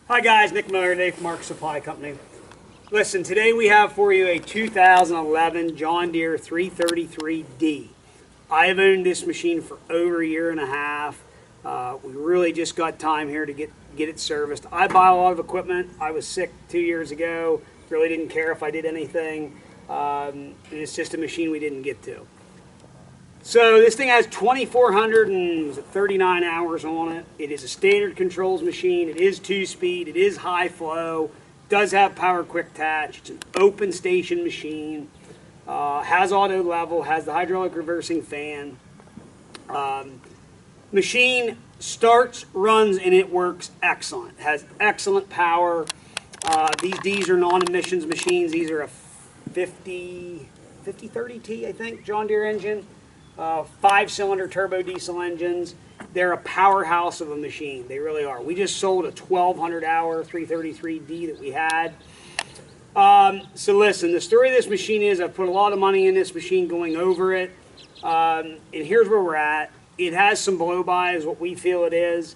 Hi guys, Nick Miller today from Mark Supply Company. Listen, today we have for you a 2011 John Deere 333D. I have owned this machine for over a year and a half. We really just got time here to get it serviced. I buy a lot of equipment. I was sick 2 years ago. Really didn't care if I did anything. It's just a machine we didn't get to. So this thing has 2,439 hours on it. It is a standard controls machine. It is 2-speed. It is high flow. Does have power quick attach. It's an open station machine. Has auto level. Has the hydraulic reversing fan. Machine starts, runs, and it works excellent. Has excellent power. These are non-emissions machines. These are a 5030T, I think, John Deere engine. 5-cylinder turbo diesel engines. They're a powerhouse of a machine. They really are. We just sold a 1,200-hour 333D that we had. So listen, the story of this machine is I've put a lot of money in this machine going over it. And here's where we're at. It has some blow-by is what we feel it is.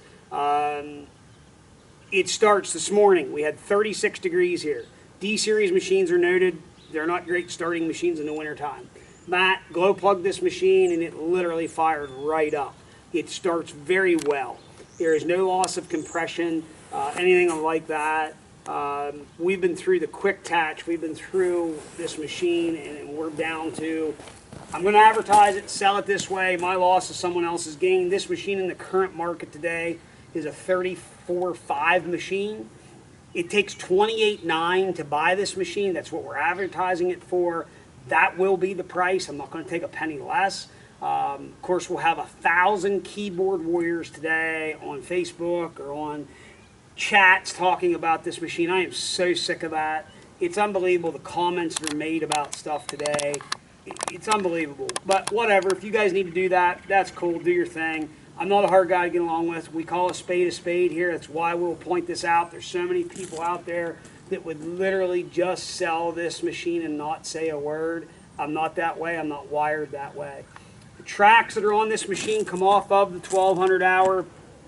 It starts this morning. We had 36 degrees here. D-series machines are noted. They're not great starting machines in the wintertime. Matt glow plugged this machine and it literally fired right up. It starts very well. There is no loss of compression, anything like that. We've been through the quick attach. We've been through this machine and we're down to, I'm going to advertise it, sell it this way. My loss is someone else's gain. This machine in the current market today is a 34.5 machine. It takes $28.9 to buy this machine. That's what we're advertising it for. That will be the price. I'm not going to take a penny less. Of course, we'll have 1,000 keyboard warriors today on Facebook or on chats talking about this machine. I am so sick of that. It's unbelievable the comments that are made about stuff today. It's unbelievable. But whatever, if you guys need to do that, that's cool. Do your thing. I'm not a hard guy to get along with. We call a spade here. That's why we'll point this out. There's so many people out there that would literally just sell this machine and not say a word. I'm not that way. I'm not wired that way. The tracks that are on this machine come off of the 1,200-hour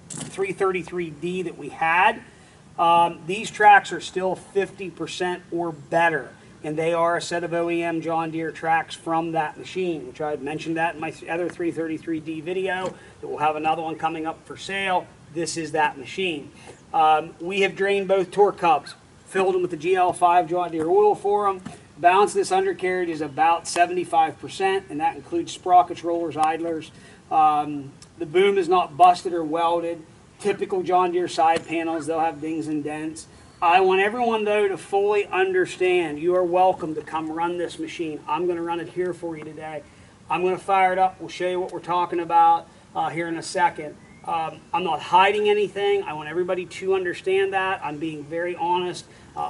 333D that we had. These tracks are still 50% or better, and they are a set of OEM John Deere tracks from that machine, which I had mentioned that in my other 333D video. That we'll have another one coming up for sale. This is that machine. We have drained both torque hubs. Filled them with the GL5 John Deere oil for them. Balance of this undercarriage is about 75%, and that includes sprockets, rollers, idlers. The boom is not busted or welded. Typical John Deere side panels, they'll have dings and dents. I want everyone, though, to fully understand you are welcome to come run this machine. I'm going to run it here for you today. I'm going to fire it up. We'll show you what we're talking about here in a second. I'm not hiding anything. I want everybody to understand that. I'm being very honest.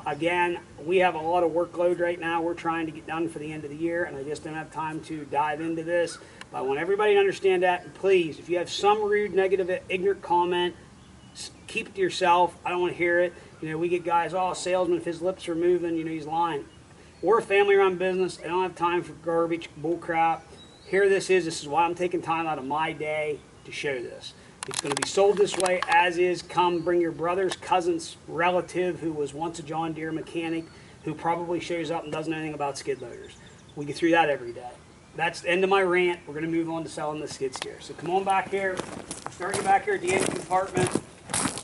Again, we have a lot of workload right now. We're trying to get done for the end of the year, and I just don't have time to dive into this. But I want everybody to understand that. And please, if you have some rude, negative, ignorant comment, keep it to yourself. I don't want to hear it. You know, we get guys, oh, salesman, if his lips are moving, you know, he's lying. We're a family-run business. I don't have time for garbage, bull crap. Here this is why I'm taking time out of my day to show this. It's going to be sold this way as is. Come bring your brother's cousin's relative who was once a John Deere mechanic who probably shows up and doesn't know anything about skid loaders. We get through that every day. That's the end of my rant. We're going to move on to selling the skid steer. So come on back here. Starting back here at the engine compartment.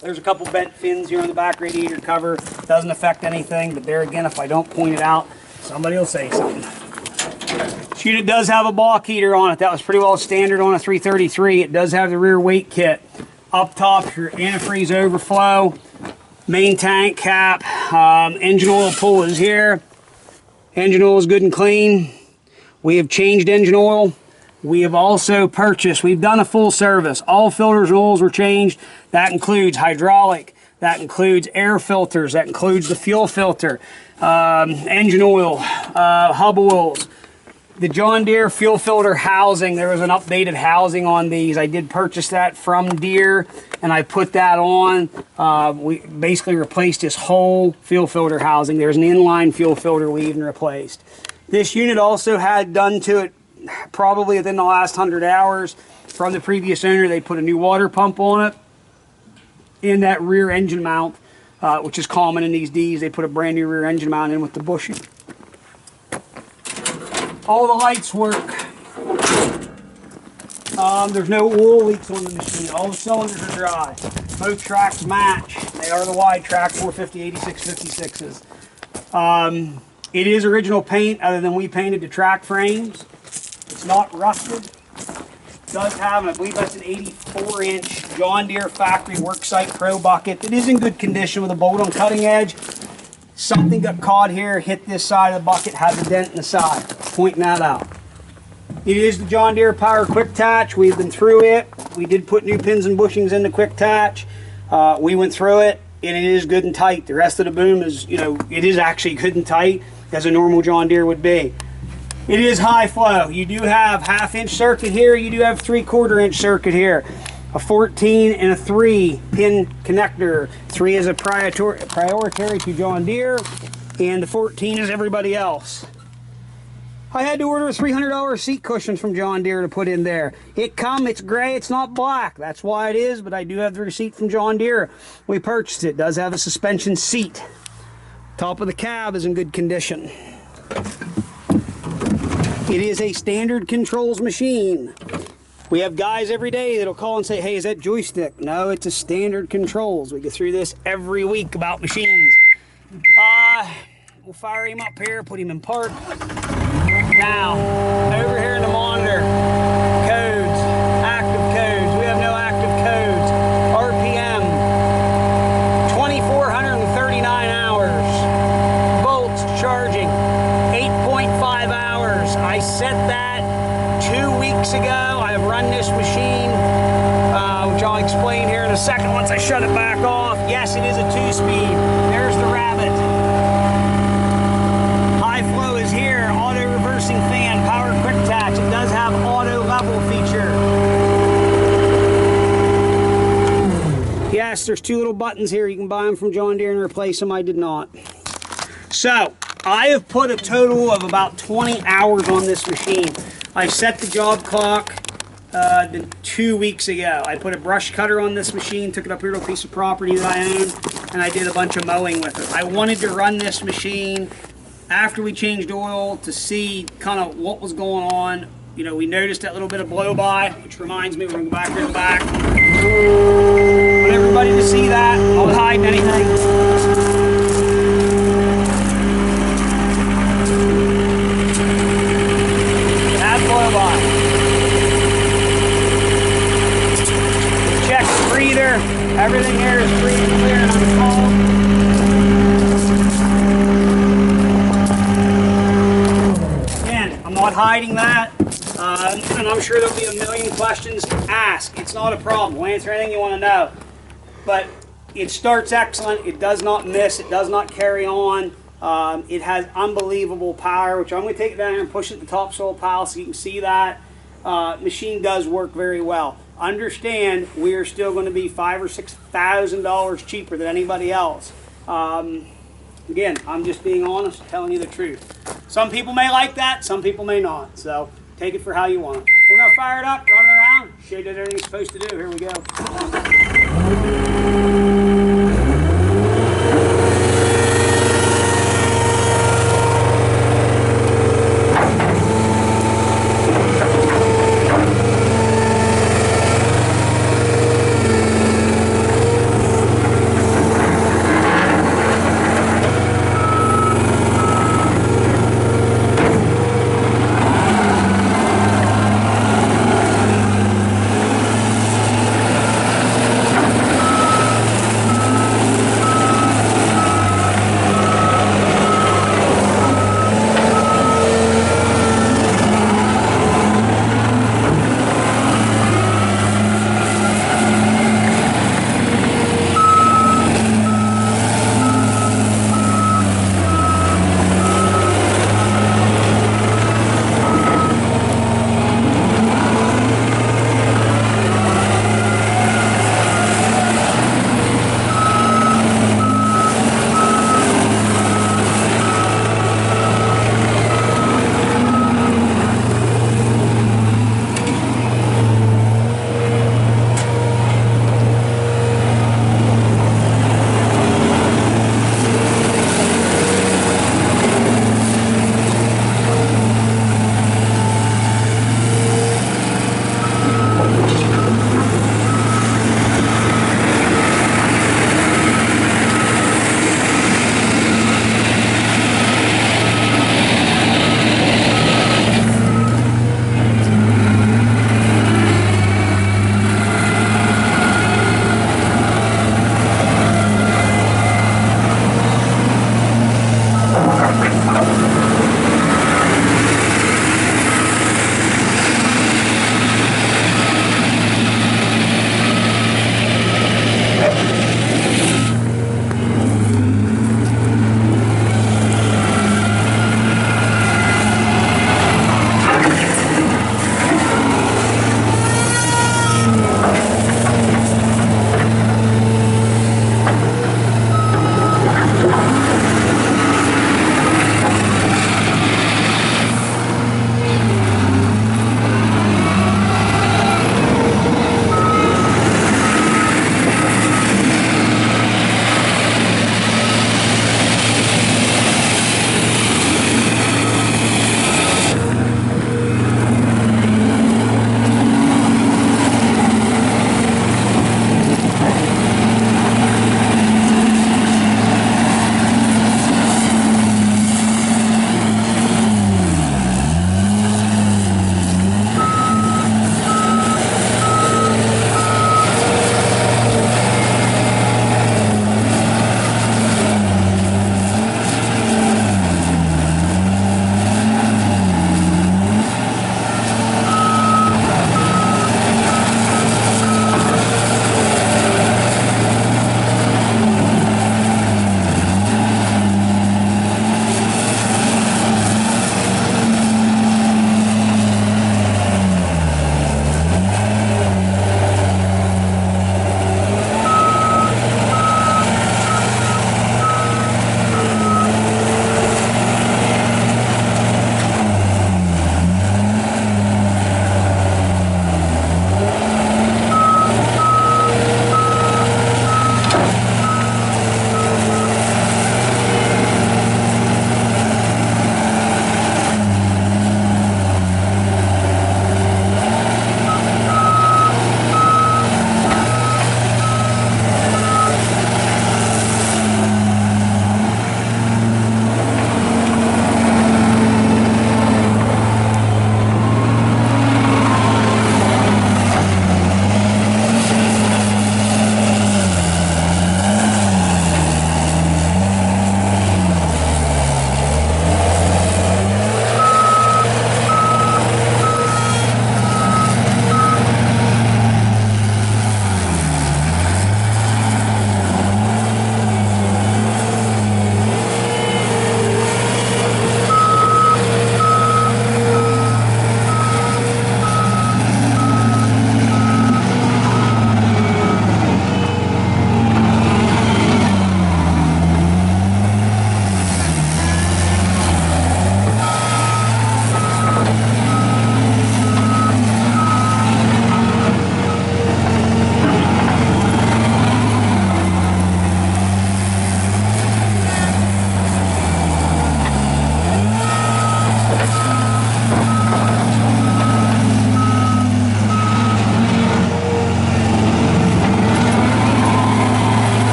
There's a couple bent fins here on the back radiator cover. Doesn't affect anything, but there again, if I don't point it out, somebody will say something. This unit does have a block heater on it. That was pretty well standard on a 333. It does have the rear weight kit. Up top, your antifreeze overflow, main tank cap, engine oil pull is here. Engine oil is good and clean. We have changed engine oil. We have also purchased, we've done a full service. All filters and oils were changed. That includes hydraulic. That includes air filters. That includes the fuel filter, engine oil, hub oils. The John Deere fuel filter housing, there was an updated housing on these. I did purchase that from Deere, and I put that on. We basically replaced this whole fuel filter housing. There's an inline fuel filter we even replaced. This unit also had done to it, probably within the last 100 hours, from the previous owner, they put a new water pump on it in that rear engine mount. which is common in these Ds. They put a brand new rear engine mount in with the bushing. All the lights work. There's no oil leaks on the machine. All the cylinders are dry. Both tracks match. They are the wide track 450, 86, 56s. It is original paint, other than we painted the track frames. It's not rusted. It does have, and I believe that's an 84-inch John Deere factory worksite pro bucket. It is in good condition with a bolt on cutting edge. Something got caught here, hit this side of the bucket, has a dent in the side. Pointing that out. It is the John Deere Power Quick Attach. We've been through it. We did put new pins and bushings in the Quick Attach. We went through it, and it is good and tight. The rest of the boom is, it is actually good and tight, as a normal John Deere would be. It is high flow. You do have 1/2-inch circuit here. You do have 3/4-inch circuit here. A 14 and a 3 pin connector. 3 is a priority to John Deere, and the 14 is everybody else. I had to order a $300 seat cushions from John Deere to put in there. It's gray, it's not black. That's why it is, but I do have the receipt from John Deere. We purchased it. It does have a suspension seat. Top of the cab is in good condition. It is a standard controls machine. We have guys every day that'll call and say, hey, is that joystick? No, it's a standard controls. We go through this every week about machines. We'll fire him up here, put him in park. Now, over here in the monitor, codes, active codes. We have no active codes. RPM, 2,439 hours. Volts charging, 8.5 hours. I set that 2 weeks ago. I've run this machine, which I'll explain here in a second once I shut it back off. Yes, it is a 2-speed. There's the rabbit. High flow is here. Auto reversing fan, power quick attach. It does have auto level feature. Yes, there's 2 little buttons here. You can buy them from John Deere and replace them. I did not. So, I have put a total of about 20 hours on this machine. I set the job clock 2 weeks ago. I put a brush cutter on this machine, took it up here to a piece of property that I own, and I did a bunch of mowing with it. I wanted to run this machine after we changed oil to see kind of what was going on. We noticed that little bit of blow by, which reminds me, we're going to go back to the back. I want everybody to see that. I'm not hiding anything. Check the breather. Everything here is free and clear and unfold. Again, I'm not hiding that. And I'm sure there'll be a million questions to ask. It's not a problem. We'll answer anything you want to know. But it starts excellent. It does not miss. It does not carry on. It has unbelievable power, which I'm going to take it down here and push it to the topsoil pile so you can see that. Machine does work very well. Understand, we are still going to be $5,000 or $6,000 cheaper than anybody else. Again, I'm just being honest, telling you the truth. Some people may like that, some people may not. So take it for how you want. We're going to fire it up, run it around, show you what everything's supposed to do. Here we go.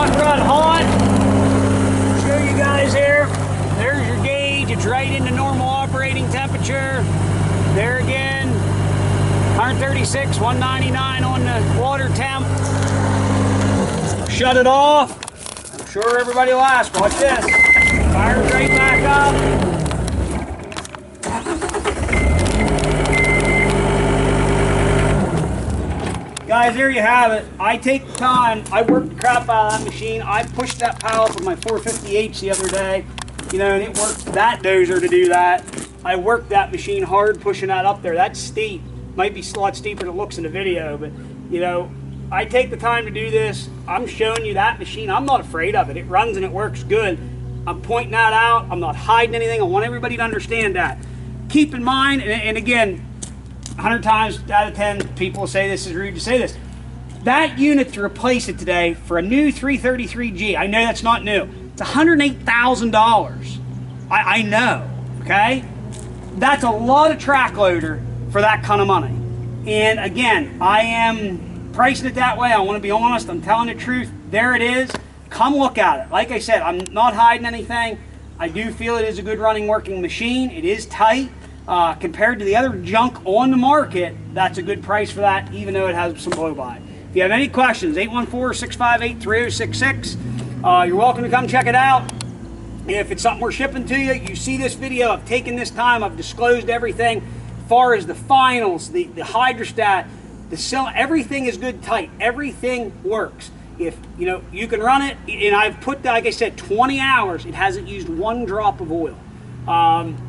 hot rod hot. Show you guys here. There's your gauge. It's right into normal operating temperature. There again, 136, 199 on the water temp. Shut it off. I'm sure everybody will ask, watch this. Fires right back up. Guys, there you have it. I take the time. I work the crap out of that machine. I pushed that pallet with my 450H the other day, you know, and it worked that dozer to do that. I worked that machine hard pushing that up there. That's steep. Might be a lot steeper than it looks in the video, but, you know, I take the time to do this. I'm showing you that machine. I'm not afraid of it. It runs and it works good. I'm pointing that out. I'm not hiding anything. I want everybody to understand that. Keep in mind, and again, 100 times out of 10 people will say this is rude to say this. That unit to replace it today for a new 333G, I know that's not new, it's $108,000. I know, okay? That's a lot of track loader for that kind of money. And again, I am pricing it that way. I want to be honest. I'm telling the truth. There it is. Come look at it. Like I said, I'm not hiding anything. I do feel it is a good running working machine. It is tight. Compared to the other junk on the market, that's a good price for that, even though it has some blow by. If you have any questions, 814-658-3066. You're welcome to come check it out. If it's something we're shipping to you, you see this video, I've taken this time, I've disclosed everything as far as the finals, the hydrostat, the cylinder, everything is good tight. Everything works. If you know you can run it, and I've put, like I said, 20 hours, it hasn't used one drop of oil.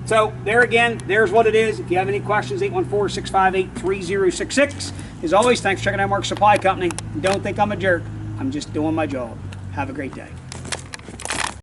So there again, there's what it is. If you have any questions, 814-658-3066. As always, thanks for checking out Mark's Supply Company. Don't think I'm a jerk. I'm just doing my job. Have a great day.